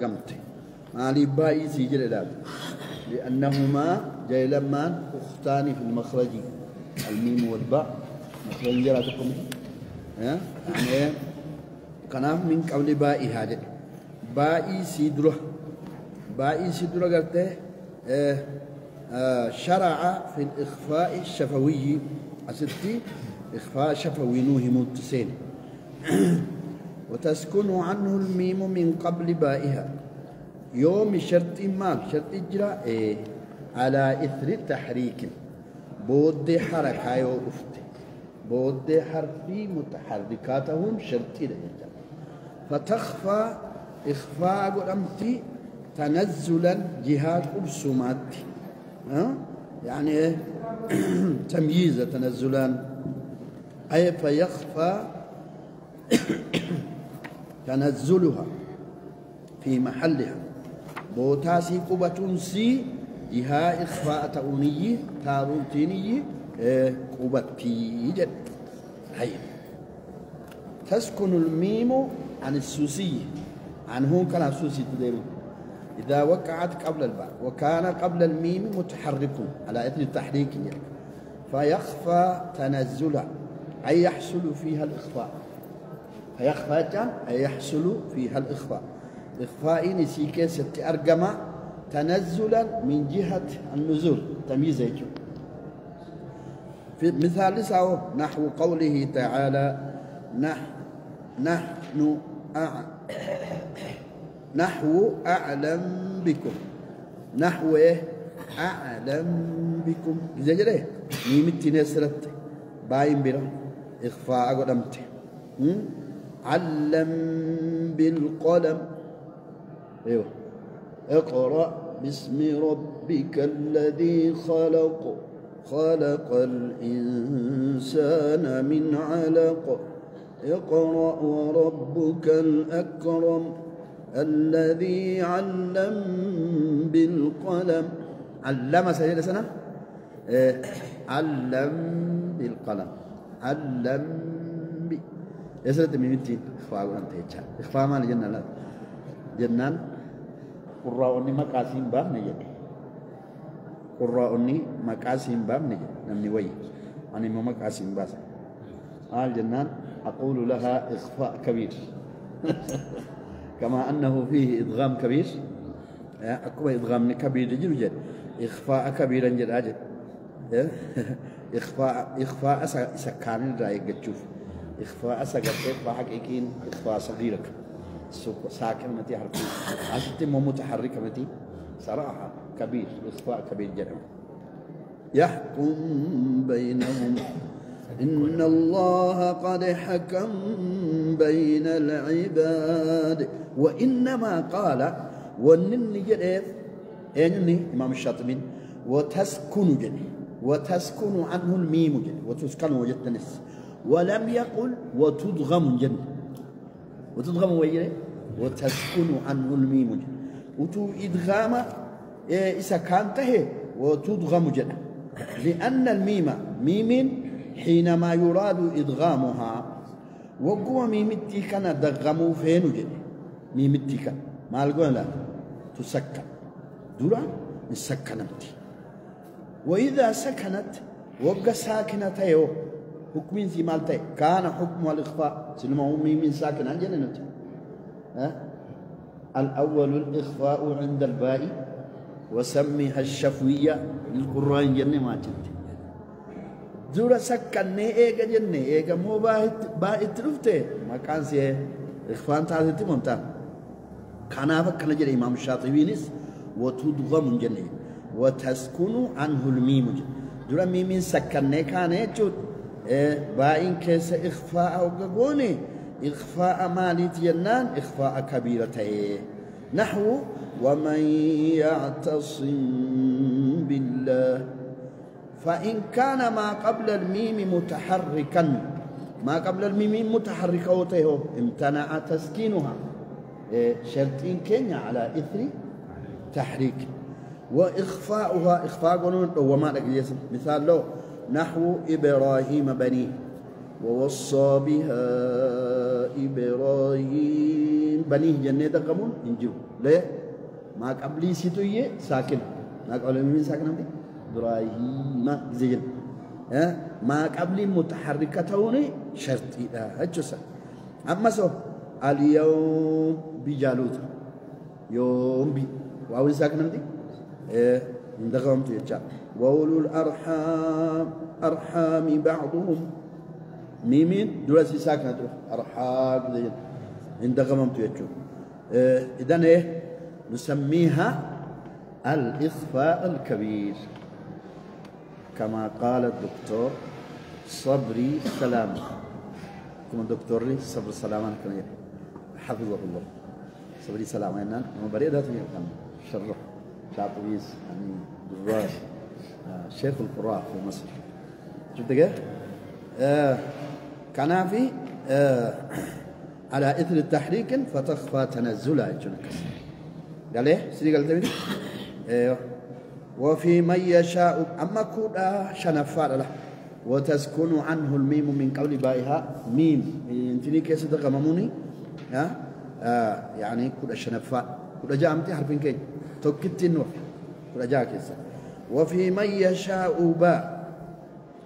قمت علي باي سيجل الآن لأنهما جيلمان أختان في المخرج الميم والباء مخرج جراتكم يعني كلام من قبل باء هذا باء سيدرة قلته شرع في الإخفاء الشفوي أستي إخفاء شفوي نوه متصين وتسكن عنه الميم من قبل بائها يوم شرط مال شرط إجراء على إثر التحريك بود حركة يوفت بود حرفي متحركاتهم شرطي فتخفى إخفاء قدمتي تنزلا جهات أبسمات يعني تمييز تنزلا أي فيخفى تنزلها في محلها بوتاسي قبة سي جهة إخفاء تأوني تارونتيني قبتي جد هاي تسكن الميم عن السوسي عنه كان السوسي تديرون إذا وقعت قبل الباء وكان قبل الميم متحرك على إثر التحريك فيخفى تنزلا أي يحصل فيها الإخفاء فيخفى أي يحصل فيها الإخفاء إخفاء نسيك ست أرقم تنزلا من جهة النزول تمييز في مثال لسه نحو قوله تعالى نحو أعلم بكم نحو أعلم بكم إذا جرى ميمتي نسرت باين بلا إخفاء قدمت علم بالقلم ايوه اقرأ باسم ربك الذي خلق الإنسان من علق اقرأ وربك الأكرم الذي علم بالقلم علم سيدنا سنة علم بالقلم علم يسرت ميمتين إخفاء قرآن تيجا إخفاء ما لجنة لا جنان قراءني مقاسم باب نجد قراءني مقاسم باب نجد نمني وي أنا ما مقاسم باس جنان أقول لها إخفاء كبير كما أنه فيه إدغام كبير أكو إدغام كبير جدا إخفاء كبيرا جدا إخفاء سكان رايق تشوف إخفاء سكت حقيقين إخفاء صغيرك ساكن متي حرف أشتي مو متحرك متي صراحة كبير إخفاء كبير جدا يحكم بينهم إن الله قد حكم بين العباد وإنما قال ونن جريف أنني إمام الشاطبي وتسكن جني وتسكن عنه الميم جني وتسكن وجدتنس ولم يقل وتدغم جني وتدغم ويجري وتسكن عنه الميم جني وتو إدغام إذا كانت وتدغم جني لأن الميم ميم حينما يراد إدغامها وقوة ميمتي كان دغموا فين جني ميمتي كان ما القول لا تسكن دورا سكنت وإذا سكنت وقى ساكنة يو حكمين في مالتي كان حكم الإخفاء سلمه ميم ساكن عن جنة الأول الإخفاء عند الباء وسميها الشفوية للقرآن جنة ما جنت دورا سكن إيجا جنة إيجا مو باهت رفته ما كان سيه إخفاء تعالى ممتاز كان أفكر نجر إمام الشاطبي نس وتدغم جنة وتسكن عنه الميم دورا ميم سكن كان يجود باين كيس إخفاء أو قبوني إخفاء مالي جنان إخفاء كبيرته نحو ومن يعتصم بالله فإن كان ما قبل الميم متحركا ما قبل الميم متحركة امتنع تسكينها شرطين كينيا على إثر تحريك وإخفاؤها إخفاء قانون وما لك مثال له نحو إبراهيم بنيه ووصى بها إبراهيم بني جنة قمون إنجو ليه ما قبلي سيتويه ساكن ما قبل من ساكن أمتي إبراهيم زين ما قبلي متحركة هوني شرطي هجوسا أما سو اليوم بجالوت يوم بي واو ساكن أمتي ندغم تيجا وأولو الأرحام أرحام بعضهم ميمين دراسي ساكنة أرحام زين ندغم تيجا إذن إيه نسميها الإخفاء الكبير كما قال الدكتور صبري سلام كما الدكتور لي صبري سلام حفظه الله صبري سلام أنا بريدة كان شرح شاطبيس يعني دراس شيخ القراء في مصر شفت كيف؟ كان في على إثر التحريك فتخفى تنزلها قال إيه؟ سيدي قال تبي؟ وفي من يشاء أما كودا شنفار له وتسكن عنه الميم من قول بائها ميم انتني كيس تقمموني يعني كودا شنفار كودا جاء أمتي حرفين كي توكتين نور كودا جاء كيس وفي من يشاء باء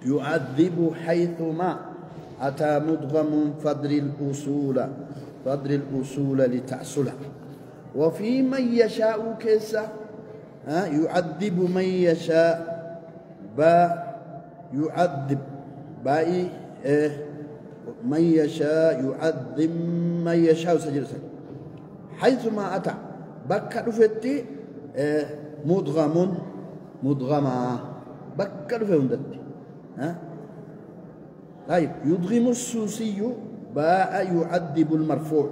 يعذب حيثما أتى مدغم فضل الأصول لتحصلها وفي من يشاء كيسا يعذب من يشاء باء يعذب باء من يشاء يعذب من يشاء سجل حيثما أتى بكى رفتي مدغما بكى رفتي طيب يدغم السوسي باء يعذب المرفوع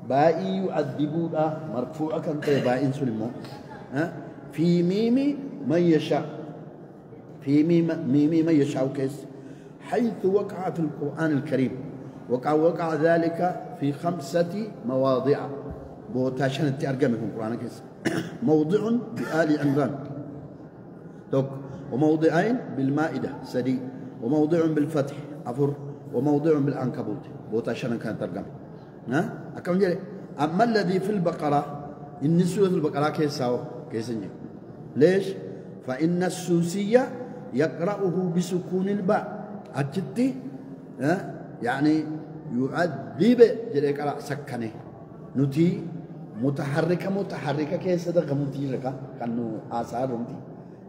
باء يعذب مرفوع كان باء سلمه في ميم من يشاء في ميم من يشاء كيس حيث وقع في القرآن الكريم وقع ذلك في 5 مواضع بوتاشن الترجمة في القرآن كيس موضع بآل عمران وموضعين بالمائدة سدي وموضع بالفتح عفر وموضع بالعنكبوت بوتاشن كان ترجمة أكمل جري أما الذي في البقرة إن سورة البقرة كيسنجي ليش؟ فإن السوسية يقرأه بسكون الباء أجدي يعني يعذب جري قرأ سكنه نتي متحركة كيسة غمتي لك كانوا آثار رمتي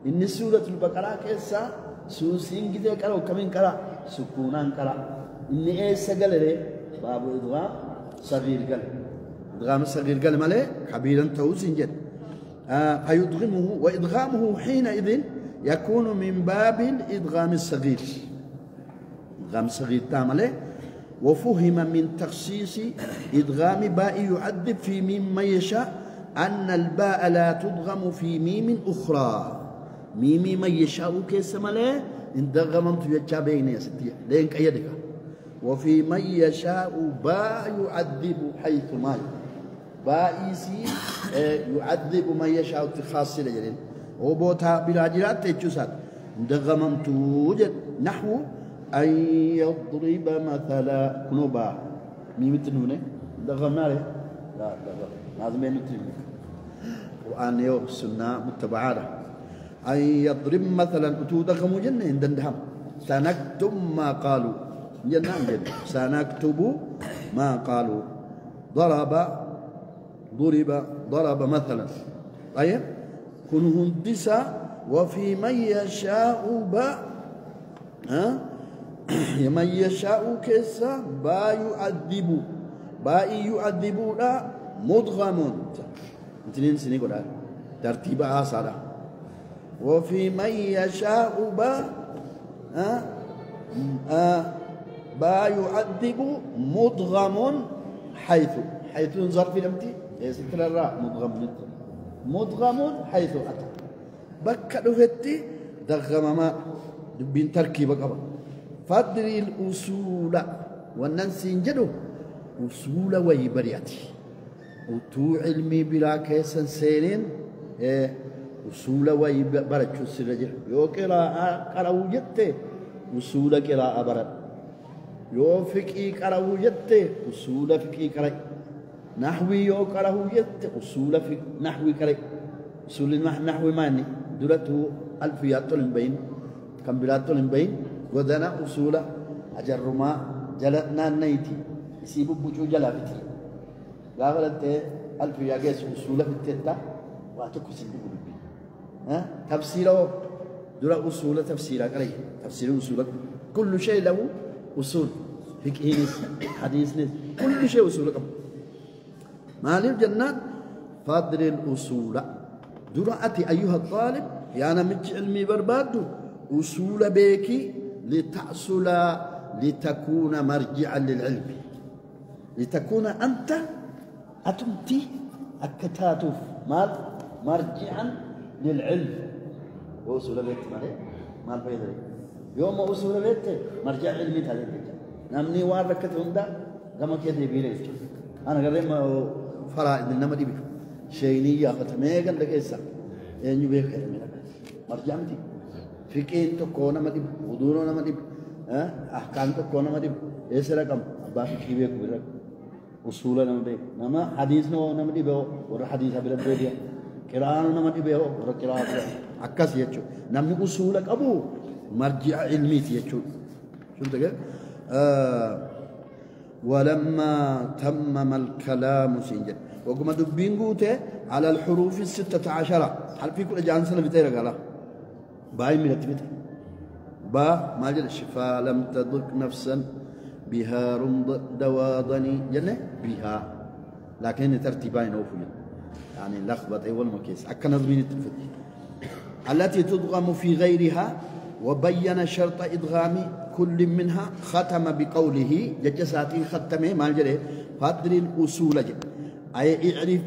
إن سورة البقرة كيسة سوسين كده قرأ كمين قرأ سكونان قرأ إن إيه سجل باب إدغام صغير قال إدغام صغير قال ماله كبيرا توسين جد فيدغمه وإدغامه حينئذ يكون من باب الإدغام الصغير إدغام الصغير تعمله وفهم من تخصيص إدغام باء يعذب في ميم ما يشاء أن الباء لا تدغم في ميم أخرى ميم ما يشاء كيس ماله إدغام تيجا بين ستيا لين كيدك وفي من يشاء باء يعذب حيث ما بائسي يعذب من يشاء تخاص لجلين وبوتا بلاجرات تجسد دغمم توجد نحو أن يضرب مثلا كنوبا ميمتنونه دغمنا له لا لازم يمتنونه وأن يو سنة متبعة أن يضرب مثلا أتودغم جنة عندهم سنكتب ما قالوا جنة سنكتب ما قالوا ضرب مثلا طيب كنهم تسع وفي من يشاء باء من يشاء كسا باء يعذب لا مدغم اثنين سنين قد ترتيب آسارة وفي من يشاء باء يعذب مدغم حيث ظرف لمتي ستر الراء مدغم حيث أتى بكى دفتي دغمما دبين تركيب قبل فادري الأصول والنسين جدو أصول ويبرياتي وتو علمي بلا كيسن سيرين أصول ويبرياتي السرجل يو قراءة قرأو جدت أصول قراءة برد يو فقهي قرأه جت أصول فقهي قرأ نحوي يو قرأه جت أصول نحوي قرأ أصول نحوي ماني دلته ألفيات البين كمبيلات البين ودنا أصول أجرما جلتنا نيتي يسيب بوجو جلابتي قالت ألفيات جس أصول في التتا واتوكو سيبو بي ها تفسيره درا أصول تفسيره قرأ تفسير أصول كل شيء له أصول فقه حديث كل شيء أصول مالي الجنات فضل الأصول درأتي أيها الطالب يا أنا مج علمي برباد أصول بيكي لتحصل لتكون مرجعا للعلم لتكون أنت أتمتي أكتاتف مال مرجعا للعلم وأصول بيت مالي مال بيدري يوم أصول بيت مرجع علمي تالي نمني واركت هندا كما كده بيريج أنا قريم فرائض إنما دي بيك شيني يا ختمه قال لك إيسا يعني بيك مرجع مدي فكين تو كونا مدي ودورنا مدي أحكام تو كونا مدي إيش رقم أباك كي بيك بيرك أصول نما بيك نما حديث نو نما دي بيو ور حديث أبيرك بيديا كران نما دي بيو ور كران أكاس يجوا نمني أصولك أبو مرجع علمي تيجوا شو تقول ولما تمم الكلام سنجد وقم دبينغوته على الحروف 16 هل في كل جانسنا بتيرا قالا باي من التبت با ما جل الشفاء لم تضك نفسا بها رمض دواضني جنة بها لكن ترتيبين أوفيا يعني لخبط أول مكيس أكن نظمين التفت التي تضغم في غيرها وبين شرط إدغام كل منها ختم بقوله ججساتي ختمه ما جري فادر الأصول جد أي اعرف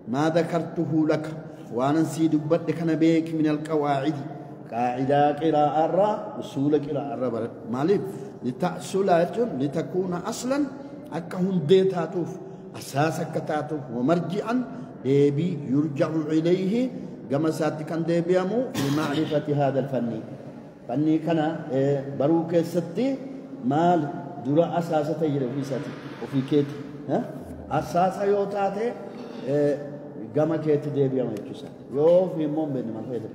ما ذكرته لك وأنا نسيت بدك نبيك من القواعد قاعدة قراءة الرا أصول قراءة الرا مالك لتأصل لتكون أصلا أكهم ديتاتوف أساسك تاتوف ومرجعا ديبي يرجع إليه كما ساتكن ديبيامو لمعرفة هذا الفن فني كان باروك ستي مال درا أساسة يجري في ساتي وفي كيت ها أساسة يوتاته جما كيت ديبيا ما يجوز يو في مم بين ما فيدر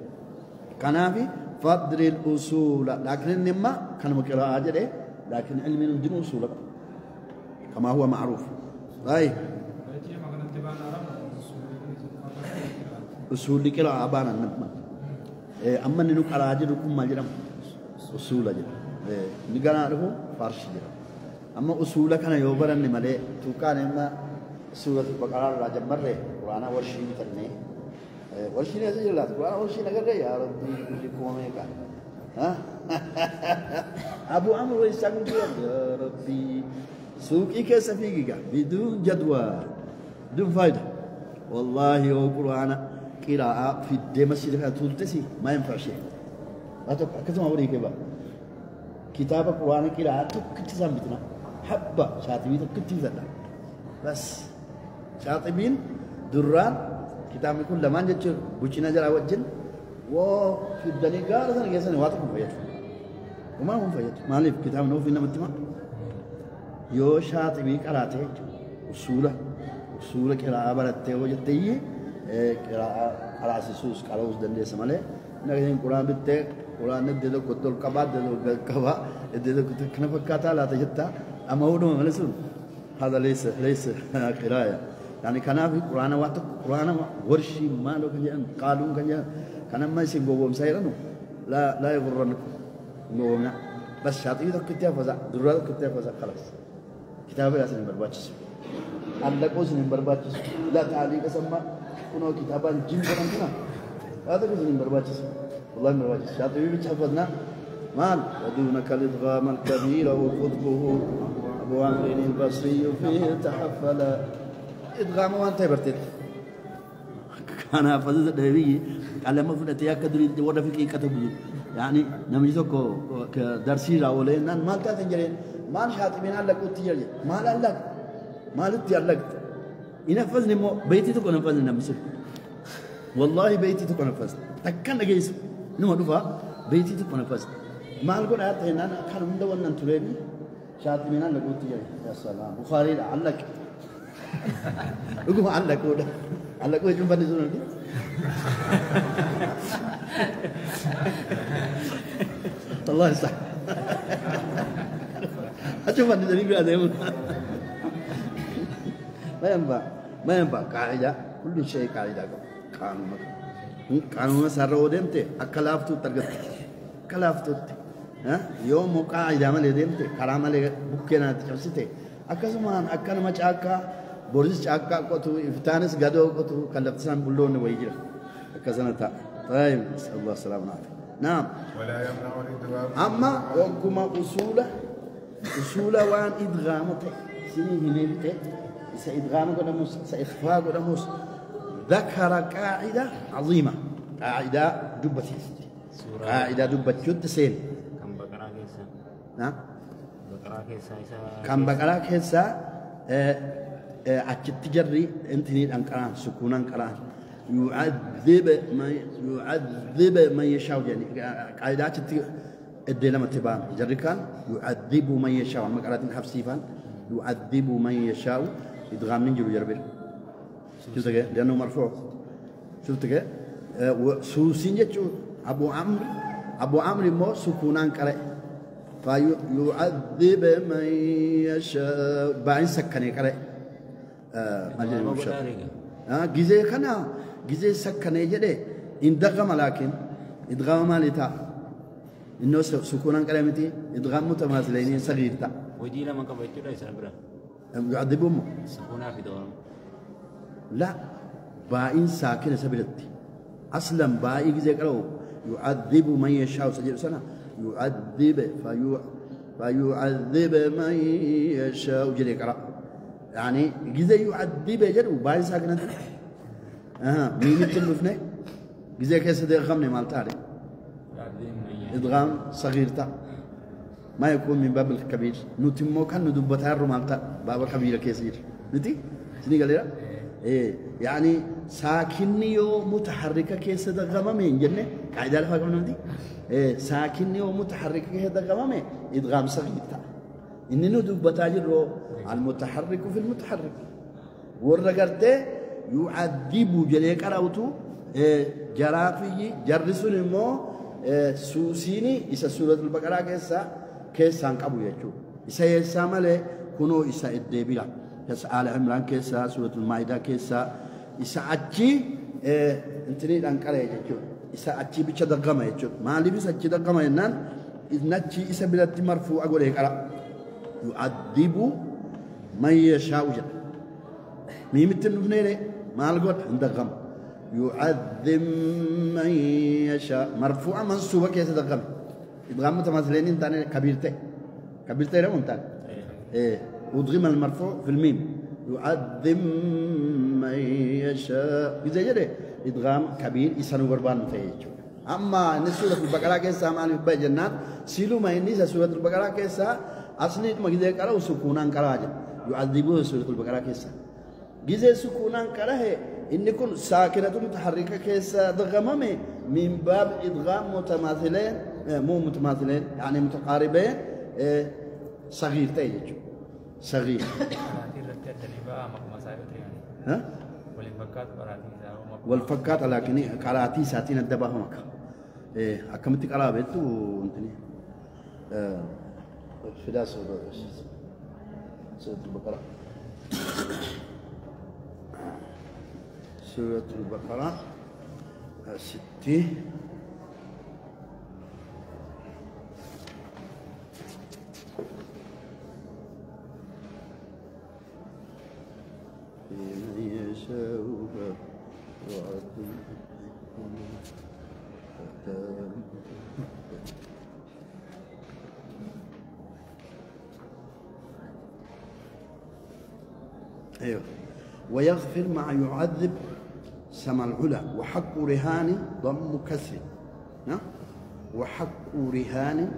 كان في فضل الأصول لكن النما كان مكرا أجره لكن علم الدين أصول كما هو معروف طيب أصول كلا أبانا نما أما ننوك على أجركم ما جرام أصول أجر نقرأ له فارش جرام أما أصول كان يوبرن ملء توكان إما سورة البقرة راجع مرة قرآن ورشي مثلني ورشي نزل الله قرآن ورشي نقدر يا ربي كل قوم يكان ها أبو عمرو يسألون يا ربي سوقي كسفيك بدون جدوى بدون فائدة والله هو قرآن قراءة في الدمسي لها تلتسي ما ينفع شيء أتوقع كذا ما أوريك بقى كتاب القرآن قراءة تكتسم بتنا حبة شاطبين تكتسم بس شاطبين دران كتاب يكون لما نجتر بوشنا جرا وجن وفي الدنيا قال سنة جالسين واتكم فيات وما هم فيات ما لي كتاب نو في نمتما يو شاطبين قراءته أصول قراءة برته وجتيه قراءة على أساس كلاوس دندي سماله نقدين قرآن بيته قرآن نديله كتول كبار نديله كبا نديله كنا فكاتا لا تجتا أما هو نو ملسون هذا ليس قراءة يعني كنا في قرآن ورشي ما لو كان قالون كان كنا ما يسيب بوم سيرانو لا يغرنكم بومنا بس شاطئ ده كتاب فزع درا كتاب فزع خلاص كتاب ياسين برباچس عندك وزن برباچس لا تعليق سما كنا كتابان جيم كنا هذا وزن برباچس والله برباچس شاطئ بيحفظنا مال ودونك الادغام الكبير وقطبه أبو عمرو البصري فيه تحفل إدغام وأنت برتت كان فضل النبي على ما فلت يا كدري ولا فيك كتبه يعني نمجتك كدرسي راولين ما تتجرين ما شاطبين على كتير ما لك ما لك ينفذني مو بيتي تكون نفذني نمسك والله بيتي تكون نفذ تكن جيس نو دفع بيتي تكون نفذ ما أقول هذا هنا كان من دون ننتظر شاطمين أنا قلت يا سلام بخاري علق يقول علق وده علق وده جنب النزول دي الله يصح أشوف النزول يقول هذا يقول ما ينفع قاعدة كل شيء قاعدة قانون سر ودمت أكلافتو ترجت كلافتو يوم قاعدة ما لدمت كلام على بكرة تجسته أكسمان أكنا ما شاكا بوريس شاكا كتو إفتانس قدو كتو كلفتسان بلون ويجرا أكسنا تا طيب الله السلامة نعم ولا يمنع الإدغام أما وكما أصول وان إدغامته سنين هنيته سإدغام قدموس سإخفاء قدموس ذكر قاعدة عظيمة قاعدة دبتي قاعدة دبت جد سين نعم كم بقرا كيسا أكيد تجري أنتني أنكران سكون أنكران يعذب من يشاء يعني قاعدة الدلما تبان جري كان يعذب من يشاء ما قرأت حفصيفان يعذب من يشاء إدغام من جلو جربير شفت كده لأنه مرفوع شفت كده سوسين جتشو أبو عمرو مو سكونان كره فيعذب من يشاء بعدين سكنه كره مجد مشى جزء كنا جزء سكنه جده إندغام لكن إدغام مالتا إنه سكونان كره متي إدغام متماثلين صغير تا ودي لما قبلت له يسافر يعذبهم سكونا في دوام لا باين ساكن سبلتي أصلا باي جزء كره يعذب من يشاء سجل سنة يعذب فيعذب من يشاء جل يقرأ يعني جزء يعذب جل وباين ساكن أنت مين يتلفني جزء كيس ده غمني مال تاري إدغام صغير تا ما يكون من باب الكبير نتمو كان ندبتها الرمالتا باب كبير كيسير نتي سني قال إيه يعني ساكنيو متحركة كيس دغمامين جنة قاعدة لها كمان دي إيه ساكنيو متحركة كيس دغمامين إدغام صغير تا إنه ندبتها الرو المتحرك في المتحرك والرجرته يعذب جليك راوتو جرافي جرسون مو سوسيني إسا سورة البقرة كيسا انقبو يجو إسا يسامل كنو إسا الدبيرا يسا آل عمران كيسا سورة المائدة كيسا إسا أجي انتني الانقرة يجو إسا أجي بيشا دقما يجو ما اللي بيسا أجي دقما ينان إذن أجي إسا بلاتي مرفوع أقول هيك يعذب من يشاء جل ميمتن نفنيني ما القول عندقما يعذب من يشاء مرفوع منصوبة كيس دقم إدغام متماثلين انتاني كبيرته لهم انتاني إيه ودغم المرفوع في الميم يعذب من يشاء إذا جده إدغام كبير إسانو قربان فيجو أما إن سورة البقرة كيسا معني بي جنات سيلو ما إني سورة البقرة كيسا أصلي مجدد كرا وسكونان كراجة يعذبوه سورة البقرة كيسا جزء سكونان كره إن يكون ساكنة متحركة كيسا ضغمامه من باب إدغام متماثلين مو متماثلين يعني متقاربين صغير تيجي صغير ها والفكات لكن قراتي ساتين الدبا همك أكملت قرابته أنتني فدا سورة البقرة سورة البقرة 60 من يشاء أيوه ويغفر مع يعذب سما العلا وحق رهان ضم كسر وحق رهان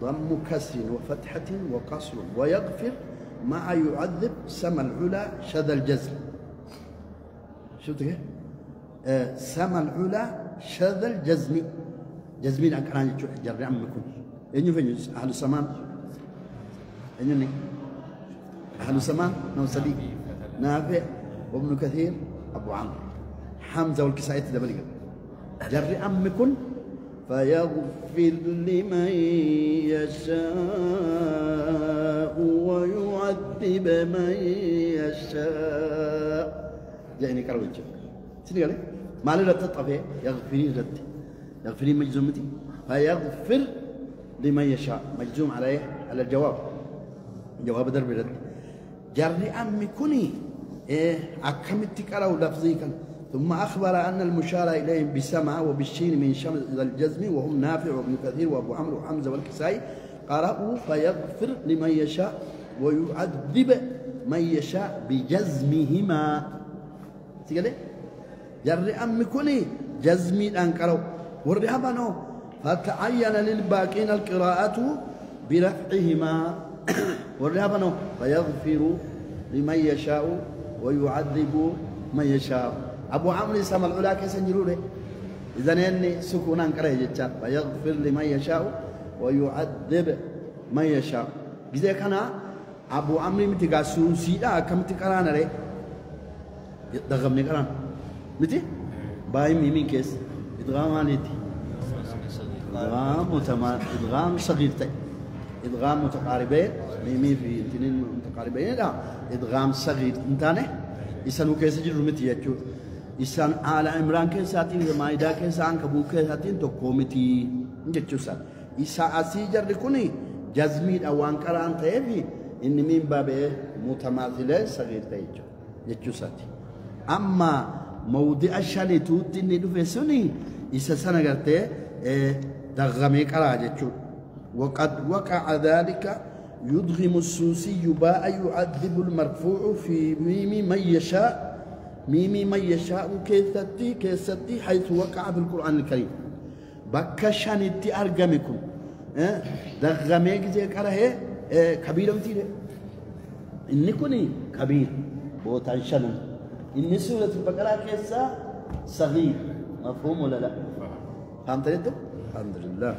ضم كسر وفتحة وقصر ويغفر مع يعذب سما العلا شذا الجزم شفت كيف؟ سما العلا شذا الجزم جزمين أكران جري عمكم إني فين أهل السمان أنني أهل سمان نوصلي نافع وابن كثير أبو عمرو حمزة والكسائي تدبلي جر أمكن فيغفر لمن يشاء ويعذب من يشاء يعني كرويتش سيدي قال ما له تطفي يغفري رد يغفري مجزومتي فيغفر لمن يشاء مجزوم عليه على الجواب جواب درب رد جر أمكني أكملت كرو لفظي كان ثم أخبر أن المشار إليهم بسمع وبالشين من شمس إلى الجزم وهم نافع وابن كثير وأبو عمرو وحمزة والكسائي قرأوا فيغفر لمن يشاء ويعذب من يشاء بجزمهما تقول جر أم كوني جزمي أنكروا والرهبانو فتعين للباقين القراءة برفعهما والرهبانو فيغفر لمن يشاء ويعذب من يشاء أبو عمرو سمع العلا كسنجروره إذا إني سكون أنكره جتّا فيغفر لمن يشاء ويعذب من يشاء إذا كان أبو عمرو متقاسو سيدا كم تكرانا له دغمني كران متى باي ميمين كيس إدغام عليتي إدغام صغير تي إدغام متقاربين ميمي في تنين متقاربين لا إدغام صغير انتانه إسانو كيس جرو متي يجو إسان على عمران كيساتي ومايدا كيسان كبو كيساتي تو كوميتي نجتشو سات إسا أسيجر لكوني جزميد أوان كران تيفي إن مين بابه متماثلة صغير تيجو نجتشو ساتي أما موضع الشالي توتي ندو فيسوني إسا سنغرتي دغمي كراجتشو وقد وقع ذلك يدغم السوسي باء يعذب المرفوع في ميم من يشاء ميم من يشاء كيستي حيث وقع في القرآن الكريم بكشان اتي أرقمكم دغميك زي كره كبير متيره إني كوني كبير بوتانشان إني سورة البقرة كيسا صغير مفهوم ولا لا؟ فهمت انتم؟ الحمد لله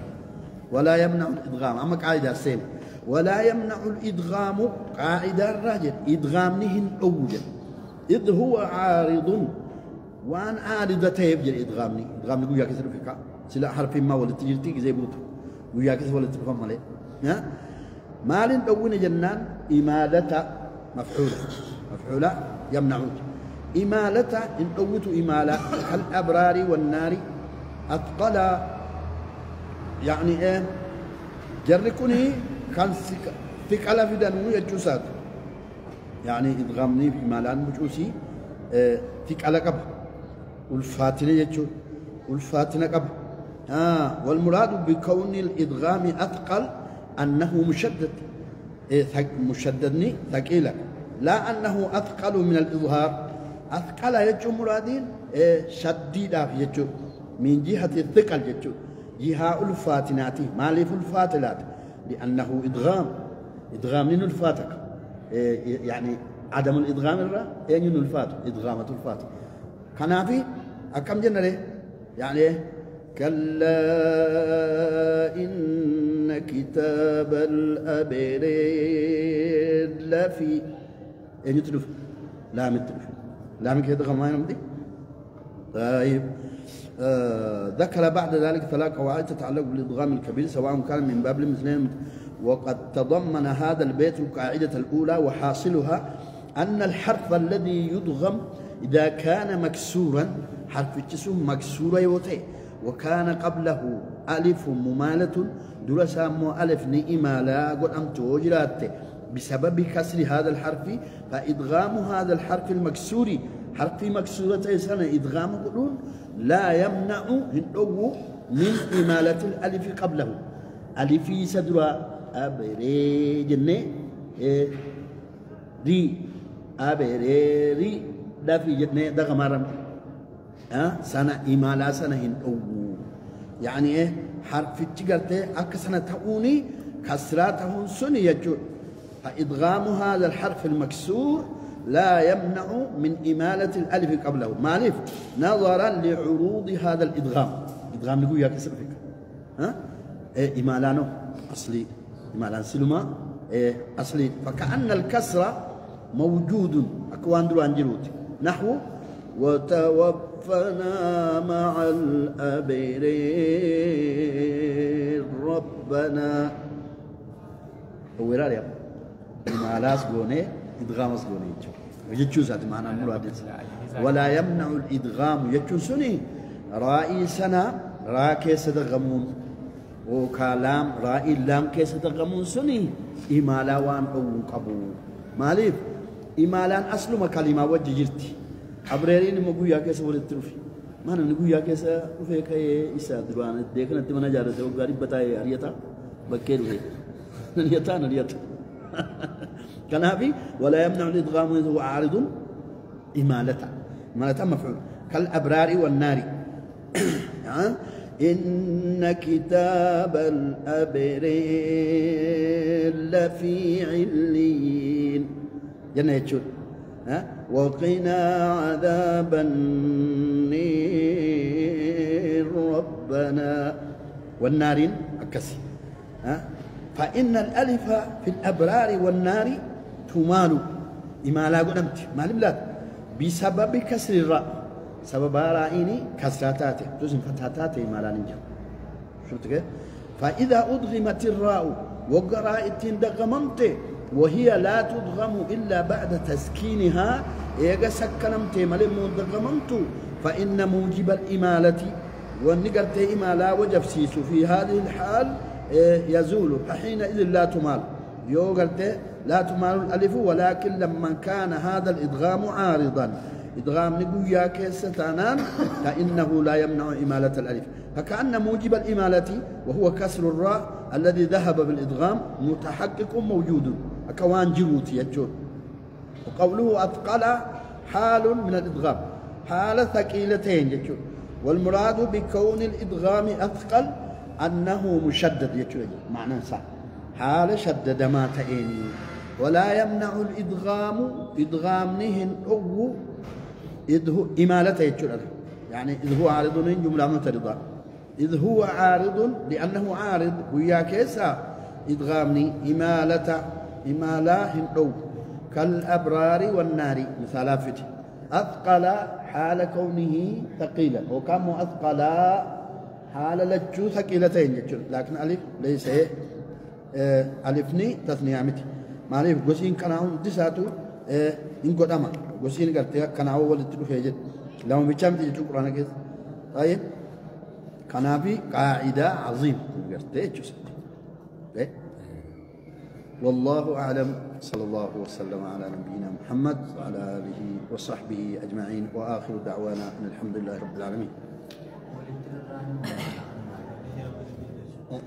ولا يمنع الإدغام أما قاعدة سين ولا يمنع الإدغام قاعدة الراجل إدغام نهن أوجد إذ هو عارض وأن عارضة يبجل إدغامني إدغامني قويا كسر فيك سلا حرف ما ولا تجرتي زي بوتو قويا كسر ولا تفهم عليه ها مال دون جنان إمالة مفعولة يمنعون إمالة إن أوت إمالة كالأبرار والنار أثقل يعني إيه جركني كان ثقل في دنو يجوسات يعني إدغامني في مالان مجوسي ثقل قب والفاتنة يجو والفاتنة قب والمراد بكون الإدغام أثقل أنه مشدد مشددني ثقيلة لا أنه أثقل من الإظهار أثقل يجو مرادين شديدة يجو من جهة الثقل يجو جهة الفاتنات مالف الفاتلات لأنه إدغام من الفاتك يعني عدم الإدغام الرا يعني الفات إدغامة الفات كان في أكم جنة يعني كلا إن كتاب الأبرار لفي يعني تلف لا متلف لا من كده غماين مدي طيب ذكر بعد ذلك ثلاث قواعد تتعلق بالإدغام الكبير سواء كان من باب المثلين وقد تضمن هذا البيت القاعدة الأولى وحاصلها أن الحرف الذي يدغم إذا كان مكسورا حرف الجسم مكسور يوتي وكان قبله ألف ممالة درسا مو ألف إمالة قد أم توجرات بسبب كسر هذا الحرف فإدغام هذا الحرف المكسور حرف مكسورة سنة إدغام قلون لا يمنع من إمالة الألف قبله ألف سدرا أبري جنة ري أبري لا في جنة دغمارم سنة إمالة سنة يعني إيه حرف التجارة أكسنة تؤوني كسراتهم سنة يجول فإدغام هذا الحرف المكسور لا يمنع من إمالة الألف قبله مالف نظرا لعروض هذا الإدغام إدغام نقول يا كسر فيك إمالانو أصلي إمالان سلما أصلي فكأن الكسر موجود أكوان دلوان جلوت نحو وتوفنا مع الأبرار ربنا هو رأي ما لاس قوني إدغام قوني يجوز هذا معنى مراد ولا يمنع الإدغام يجوزني رأي سنة را كيس تغمون وكلام رأي لام كيس تغمون سني إمالا وان أو قبو ماليف إمالان أصل ما كلمة وجه جرتي أبريرين مقويا كيس ولتروفي ما نقويا كيس وفي كي إسا دروان ديكنا تمنا جارته وقارب بتاعي أريتا بكير وهي نريتا كان هذي ولا يمنع الإدغام وهو عارض إمالة مفعول كالأبرار والنار إن كتاب الأبرار لفي عليين جنة يتشون وقنا عذاب النير ربنا والنار أكسي فإن الألف في الأبرار والنار تمال إمالا قدمت مال بلاد بسبب كسر الراء سبب رائني كسراتاته تزن فتحاتاته إمالا نجم شفت كيف؟ فإذا أدغمت الراء وقراء تندغممت وهي لا تدغم إلا بعد تسكينها إيجا سكنمت ملم دغممت فإن موجب الإمالة والنقرت إمالا وجفسيس في هذه الحال يزول فحينئذ لا تمال يوغلت لا تمال الألف ولكن لما كان هذا الإدغام عارضا إدغام نقويا كيستانان فإنه لا يمنع إمالة الألف فكأن موجب الإمالة وهو كسر الراء الذي ذهب بالإدغام متحقق موجود أكوان جروتي يجون وقوله أثقل حال من الإدغام حال ثقيلتين يجون والمراد بكون الإدغام أثقل أنه مشدد يجون معنى صح حال شدد ما تأيني ولا يمنع الإدغام إدغام نهن أو إذ هو إمالته يجون يعني إذ هو عارض جملة معترضة إذ هو عارض لأنه عارض ويا كيسا إدغامني إمالة هندو كالأبرار والنار مثال فتي أثقل حال كونه ثقيلا وكم أثقل حال لجو ثقيلتين لكن ألف ليس ألفني تثنية متي ما ألف قسين كناهم دساتو إن قدما قسين قرتها كناهو ولتلو فيجد لو بيشام تيجي القرآن كيس طيب كنافي قاعدة عظيم قرتها والله أعلم صلى الله وسلم على نبينا محمد وعلى آله وصحبه أجمعين وآخر دعوانا أن الحمد لله رب العالمين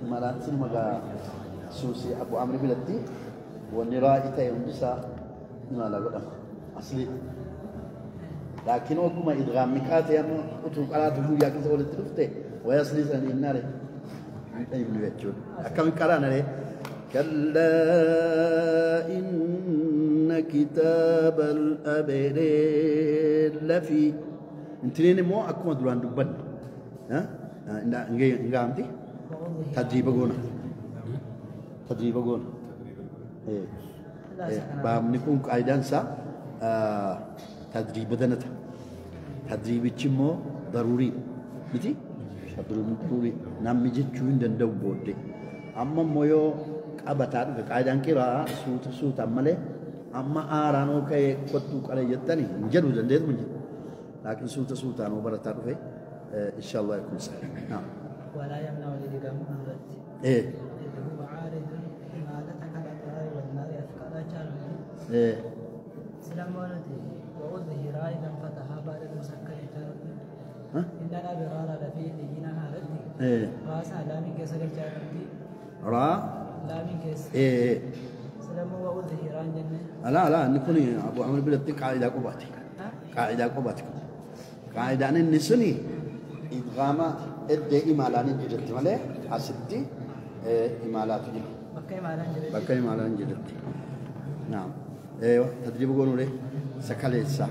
مرات سمغا سوسي أبو عمرو بلتي والنرائي تيوم جسا نالا قدام أصلي لكن وكما إدغام مكاتي أنه أترك على تفويا كيسا ولتلفته ويصلي سنة النار ابن بيتشون أكام كرانا ليه كلا إن كتاب الأبرار لفي انتنين مو أكما دلوان دبن إنغا عمتي تدريب قونا بام نكون قايدان سا تدريب دنتا تدريب تشمو ضروري متي ضروري نامي جتشوين دندو بودي أما مويو أبتار قايدان كيرا سوت أمله أما آرانو كي قطو على يتاني نجدو دندير منجد لكن سوت أنو برتار في إن شاء الله يكون صحيح نعم ولا يمنع الإدغام مرد إيه هو عارض إمالة كالأبرار والنار أثقل جعله سلامونتي وأظهر أيضا فتحا بعد المسكر إن الأبرار لفي دينا هارتي راسا لامي كسر جعلتي را لامي كسر إيه سلام وأظهر عن جنة لا نكوني أبو عمرو بلتي قاعدة قباتي قاعدة أن النسني إدغام إدى إمالان جدت ماله أسدي إمالات جدت بكى إمالان جدت نعم أيوة تدريب قولوا لي سكاليسا